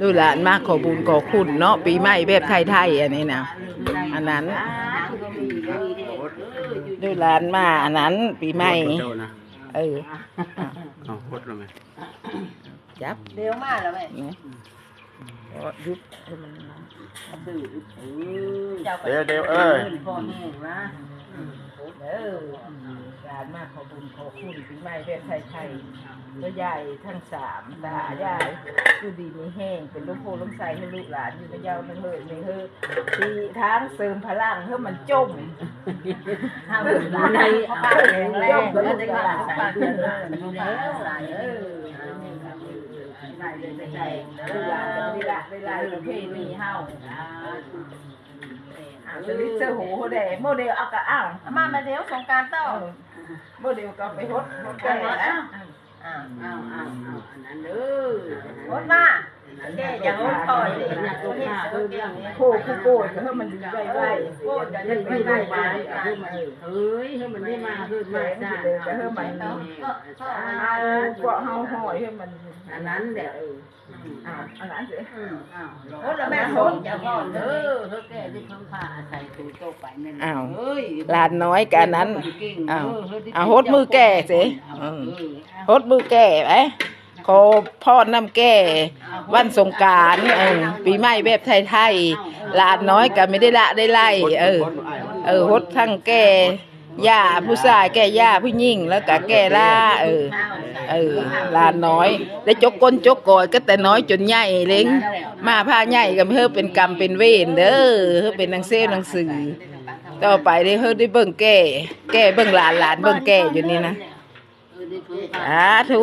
ดูหลานมากขอบุญขอคุณเนาะปีใหม่แบบไทยๆอันนี้นะอันนั้นดูหลานมาอันนั้นปีใหม่เออเอาพดแล้วไหมจับเร็วมากแล้วแม่ยุบเดี๋ยวพ่อแห้งนะหลานมากขอบุญขอคุณปีใหม่แบบไทยๆก็ใหญ่ทั้งสามตายายคือดีมีแห้งเป็นลูกโพลูกใสให้ลูกหลานอยู่ในเยาวในเฮยในเฮยปีทั้งเสริมพลังเพื่อมันจมห้ามหลานในจมแล้วจะหลานใส่เดือนลูกหลานได้เลยใจลูกหลานจะได้ละได้ไล่ประเพณีเฮาจะลิเซอร์หูเขาแดงโมเดลเอากระอ้าวมาเดี๋ยวสงการเต้าโมเดลก็ไปฮดแก่แล้วอันนั้นเด้อฮดมาแก่อย่างฮดต่อยเลยนะโคคู่โกดเฮ้ยมันดีไวโคจะได้ไวมาเฮ้ยมันได้มาเฮ้ยมาจ้าจะเฮ้ยมันเอาเกาะเฮาหอยเฮ้ยมันอันนั้นแหละอันนั้นสิฮดแล้วแม่ฮดอย่าพ่อเด้อเฮ้ยแก่ที่เพิ่งพาใส่ถุงโตไปนั่นเฮ้ยหลานน้อยกันนั้นฮดมือแก่สิฮดมือแก่ไหมขอพ่อน้ำแก่วันสงกรานต์ปีใหม่แบบไทยๆหลานน้อยก็ไม่ได้ละได้ไล่ฮดทั้งแก่ย่าผู้ชายแก่ย่าผู้หญิงแล้วก็แก่ล่าหลานน้อยได้จกก้นจกกอดก็แต่น้อยจนใหญ่เล้งมาผ้าใหญ่ก็เพื่อเป็นกรรมเป็นเวรเด้อเพื่อเป็นหนังเซ่หนังสือต่อไปได้เพื่อได้เบิ่งแก่เบิ่งหลานเบิ่งแก่อยู่นี่นะทุ